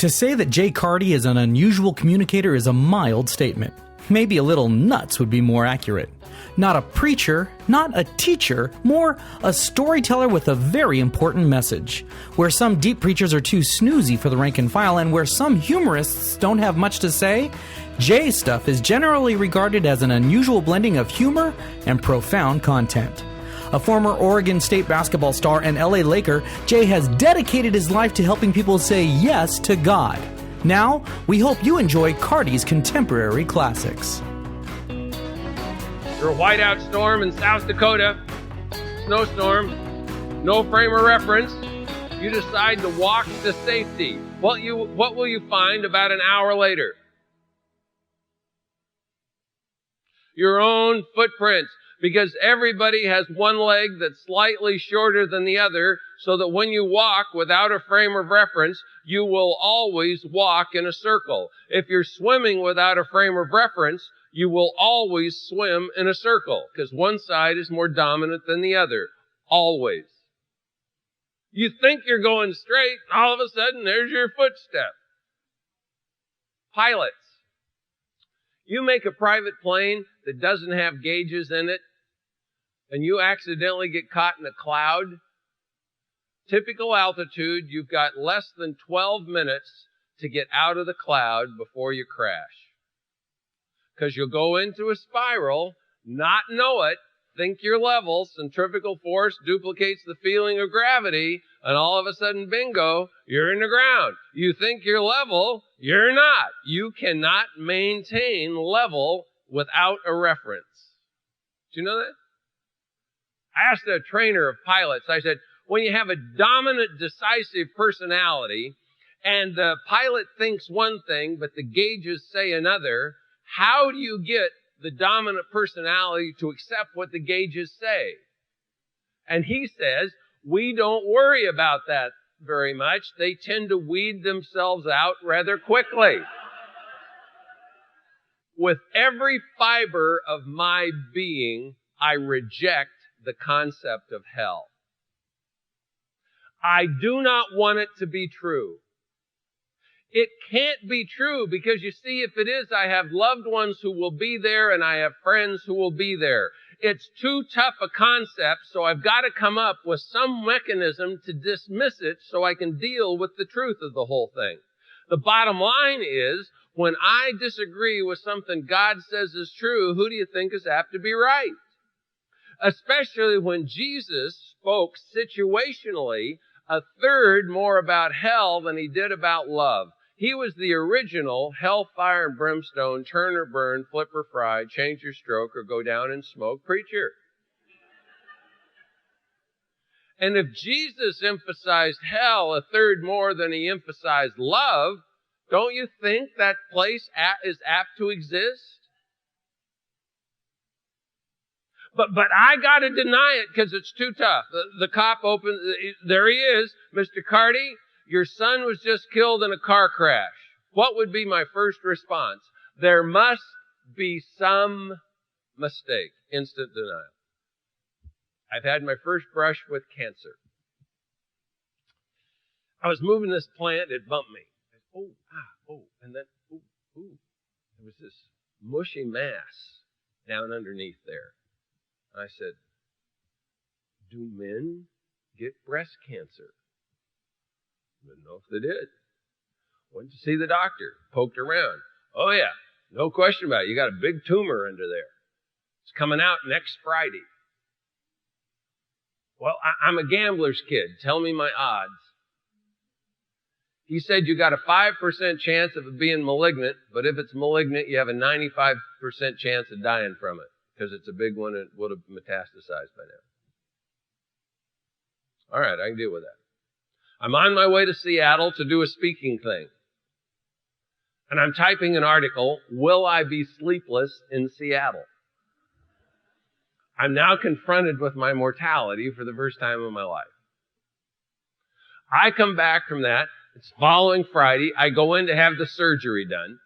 To say that Jay Carty is an unusual communicator is a mild statement. Maybe a little nuts would be more accurate. Not a preacher, not a teacher, more a storyteller with a very important message. Where some deep preachers are too snoozy for the rank and file, and where some humorists don't have much to say, Jay's stuff is generally regarded as an unusual blending of humor and profound content. A former Oregon State basketball star and LA Laker, Jay has dedicated his life to helping people say yes to God. Now, we hope you enjoy Carty's contemporary classics. You're a whiteout storm in South Dakota, snowstorm, no frame of reference. You decide to walk to safety. What will you find about an hour later? Your own footprints, because everybody has one leg that's slightly shorter than the other, so that when you walk without a frame of reference, you will always walk in a circle. If you're swimming without a frame of reference, you will always swim in a circle, because one side is more dominant than the other. Always. You think you're going straight, and all of a sudden, there's your footstep. Pilots. You make a private plane that doesn't have gauges in it, and you accidentally get caught in a cloud. Typical altitude, you've got less than 12 minutes to get out of the cloud before you crash. Because you'll go into a spiral, not know it, think you're level, centrifugal force duplicates the feeling of gravity, and all of a sudden, bingo, you're in the ground. You think you're level, you're not. You cannot maintain level without a reference. Do you know that? I asked a trainer of pilots, I said, when you have a dominant, decisive personality, and the pilot thinks one thing, but the gauges say another, how do you get the dominant personality to accept what the gauges say? And he says, we don't worry about that very much. They tend to weed themselves out rather quickly. With every fiber of my being, I reject the concept of hell. I do not want it to be true. It can't be true because, you see, if it is, I have loved ones who will be there and I have friends who will be there. It's too tough a concept, so I've got to come up with some mechanism to dismiss it so I can deal with the truth of the whole thing. The bottom line is, when I disagree with something God says is true, who do you think is apt to be right? Especially when Jesus spoke situationally a third more about hell than he did about love. He was the original hellfire and brimstone, turn or burn, flip or fry, change your stroke, or go down in smoke preacher. And if Jesus emphasized hell a third more than he emphasized love, don't you think that place is apt to exist? But I got to deny it because it's too tough. The cop opens, there he is, Mr. Carty, your son was just killed in a car crash. What would be my first response? There must be some mistake. Instant denial. I've had my first brush with cancer. I was moving this plant, it bumped me. And then, there was this mushy mass down underneath there. I said, do men get breast cancer? I didn't know if they did. Went to see the doctor, poked around. Oh yeah, no question about it. You got a big tumor under there. It's coming out next Friday. Well, I'm a gambler's kid. Tell me my odds. He said you got a 5% chance of it being malignant, but if it's malignant, you have a 95% chance of dying from it, because it's a big one and it would have metastasized by now. All right, I can deal with that. I'm on my way to Seattle to do a speaking thing. And I'm typing an article, Will I Be Sleepless in Seattle? I'm now confronted with my mortality for the first time in my life. I come back from that. It's following Friday. I go in to have the surgery done.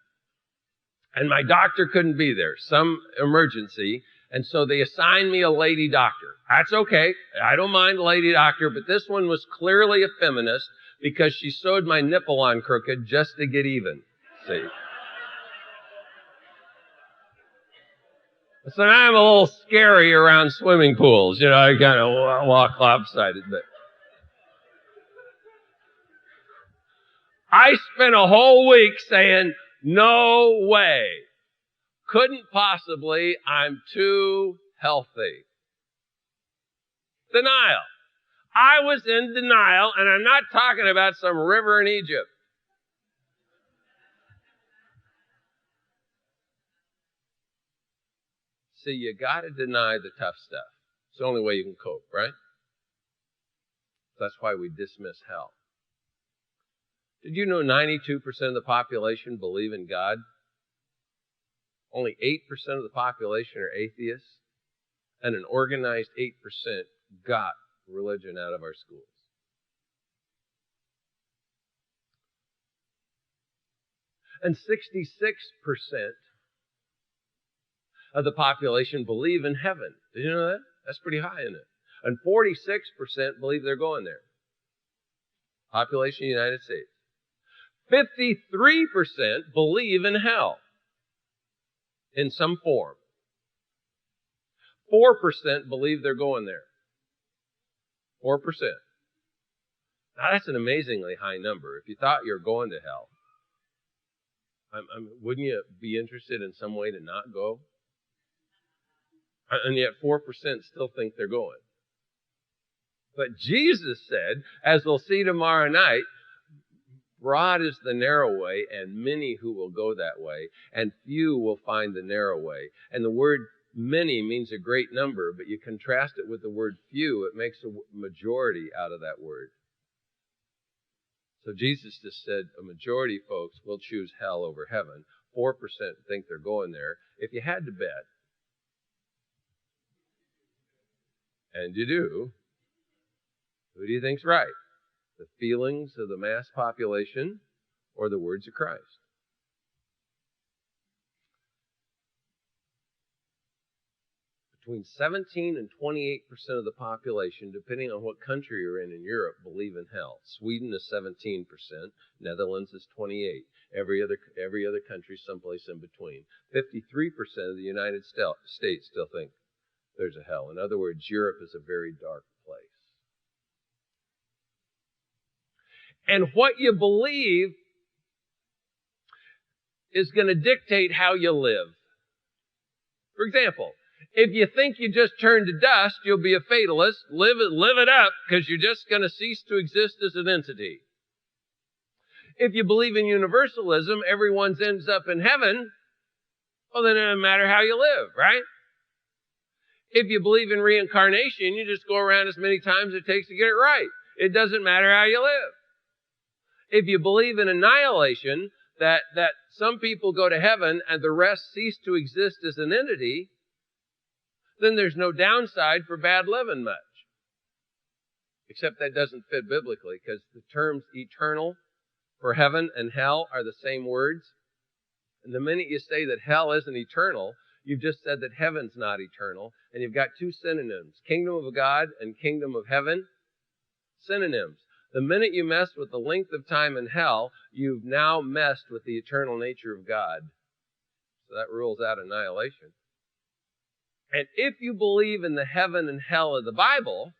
And my doctor couldn't be there, some emergency. And so they assigned me a lady doctor. That's okay. I don't mind a lady doctor, but this one was clearly a feminist. because she sewed my nipple on crooked just to get even. See? So now I'm a little scary around swimming pools. You know, I kind of walk lopsided, but I spent a whole week saying, no way. Couldn't possibly. I'm too healthy. Denial. I was in denial, and I'm not talking about some river in Egypt. See, you got to deny the tough stuff. It's the only way you can cope, right? That's why we dismiss hell. Did you know 92% of the population believe in God? Only 8% of the population are atheists, and an organized 8% got religion out of our schools. And 66% of the population believe in heaven. Did you know that? That's pretty high, isn't it? And 46% believe they're going there. Population of the United States. 53% believe in hell in some form. 4% believe they're going there. 4%. Now that's an amazingly high number. If you thought you're going to hell, wouldn't you be interested in some way to not go? And yet 4% still think they're going. But Jesus said, as we'll see tomorrow night, broad is the narrow way, and many who will go that way, and few will find the narrow way. And the word many means a great number, but you contrast it with the word few, it makes a majority out of that word. So Jesus just said a majority of folks will choose hell over heaven. 4% think they're going there. If you had to bet, and you do, who do you think's right? The feelings of the mass population or the words of Christ? Between 17 and 28% of the population, depending on what country you're in Europe, believe in hell. Sweden is 17%, Netherlands is 28%. Every other country someplace in between. 53% of the United States still think there's a hell. In other words, Europe is a very dark place. And what you believe is going to dictate how you live. For example, if you think you just turn to dust, you'll be a fatalist. Live it up, because you're just going to cease to exist as an entity. If you believe in universalism, everyone ends up in heaven, well, then it doesn't matter how you live, right? If you believe in reincarnation, you just go around as many times as it takes to get it right. It doesn't matter how you live. If you believe in annihilation, that some people go to heaven and the rest cease to exist as an entity, then there's no downside for bad living much. Except that doesn't fit biblically, because the terms eternal for heaven and hell are the same words. And the minute you say that hell isn't eternal, you've just said that heaven's not eternal, and you've got two synonyms, kingdom of God and kingdom of heaven. Synonyms. The minute you mess with the length of time in hell, you've now messed with the eternal nature of God. So that rules out annihilation. And if you believe in the heaven and hell of the Bible,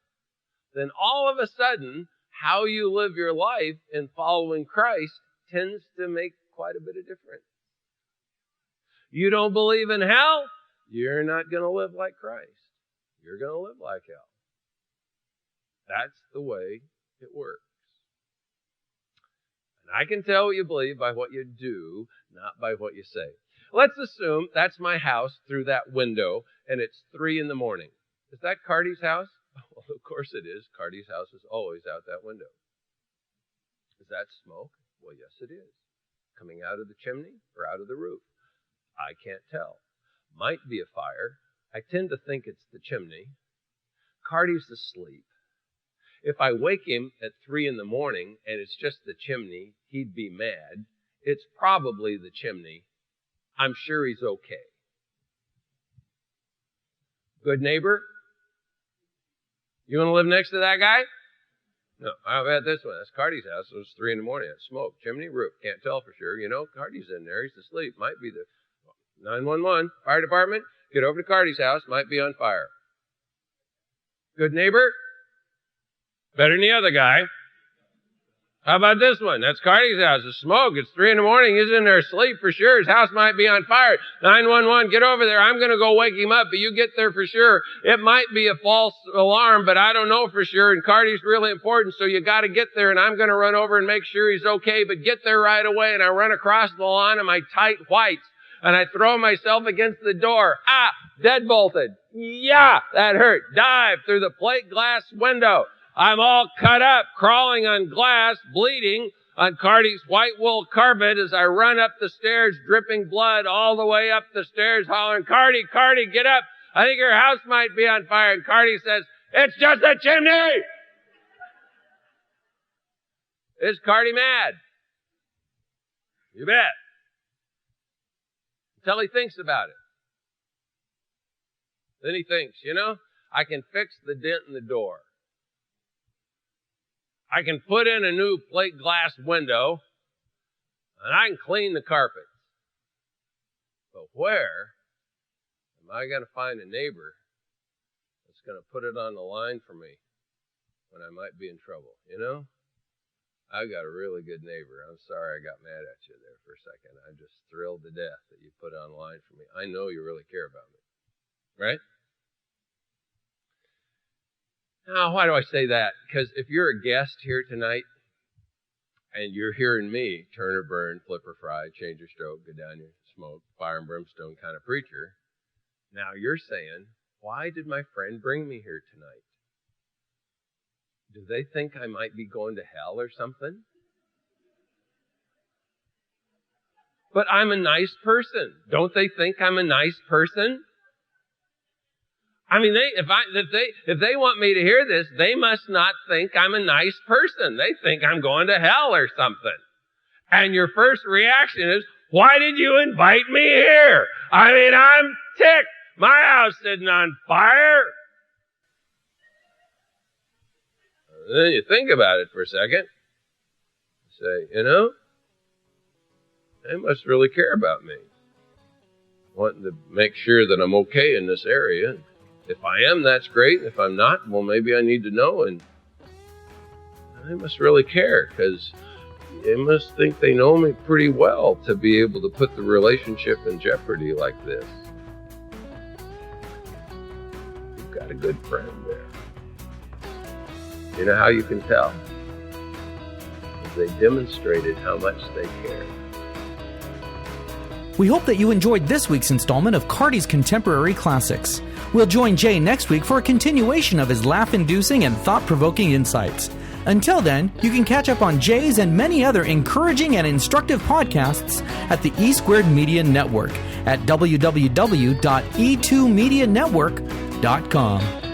then all of a sudden, how you live your life in following Christ tends to make quite a bit of difference. You don't believe in hell, you're not going to live like Christ. You're going to live like hell. That's the way it works. And I can tell what you believe by what you do, not by what you say. Let's assume that's my house through that window, and it's 3 in the morning. Is that Carty's house? Well, of course it is. Carty's house is always out that window. Is that smoke? Well, yes, it is. Coming out of the chimney or out of the roof? I can't tell. Might be a fire. I tend to think it's the chimney. Carty's asleep. If I wake him at 3 in the morning and it's just the chimney, he'd be mad. It's probably the chimney. I'm sure he's okay. Good neighbor? You want to live next to that guy? No, how about this one? That's Carty's house. It was 3 in the morning. It's smoke, chimney, roof. Can't tell for sure. You know, Carty's in there. He's asleep. Might be the 911, fire department. Get over to Carty's house. Might be on fire. Good neighbor? Better than the other guy. How about this one? That's Carty's house. It's smoke. It's 3 in the morning. He's in there asleep for sure. His house might be on fire. 911, get over there. I'm going to go wake him up, but you get there for sure. It might be a false alarm, but I don't know for sure. And Carty's really important, so you got to get there. And I'm going to run over and make sure he's okay, but get there right away. And I run across the lawn in my tight whites, and I throw myself against the door. Dead bolted. Yeah, that hurt. Dive through the plate glass window. I'm all cut up, crawling on glass, bleeding on Carty's white wool carpet as I run up the stairs, dripping blood all the way up the stairs, hollering, Carty, Carty, get up. I think your house might be on fire. And Carty says, it's just a chimney. Is Carty mad? You bet. Until he thinks about it. Then he thinks, you know, I can fix the dent in the door. I can put in a new plate glass window, and I can clean the carpet. But where am I going to find a neighbor that's going to put it on the line for me when I might be in trouble? You know, I've got a really good neighbor. I'm sorry I got mad at you there for a second. I'm just thrilled to death that you put it on the line for me. I know you really care about me, right? Now, why do I say that? Because if you're a guest here tonight and you're hearing me, turn or burn, flip or fry, change or stroke, go down your smoke, fire and brimstone kind of preacher, now you're saying, why did my friend bring me here tonight? Do they think I might be going to hell or something? But I'm a nice person. Don't they think I'm a nice person? I mean, if they want me to hear this, they must not think I'm a nice person. They think I'm going to hell or something. And your first reaction is, why did you invite me here? I mean, I'm ticked. My house isn't on fire. And then you think about it for a second. You say, you know, they must really care about me. Wanting to make sure that I'm okay in this area. If I am, that's great. If I'm not, well, maybe I need to know. And they must really care because they must think they know me pretty well to be able to put the relationship in jeopardy like this. You've got a good friend there. You know how you can tell? Because they demonstrated how much they care. We hope that you enjoyed this week's installment of Carty's Contemporary Classics. We'll join Jay next week for a continuation of his laugh-inducing and thought-provoking insights. Until then, you can catch up on Jay's and many other encouraging and instructive podcasts at the E2 Media Network at www.e2medianetwork.com.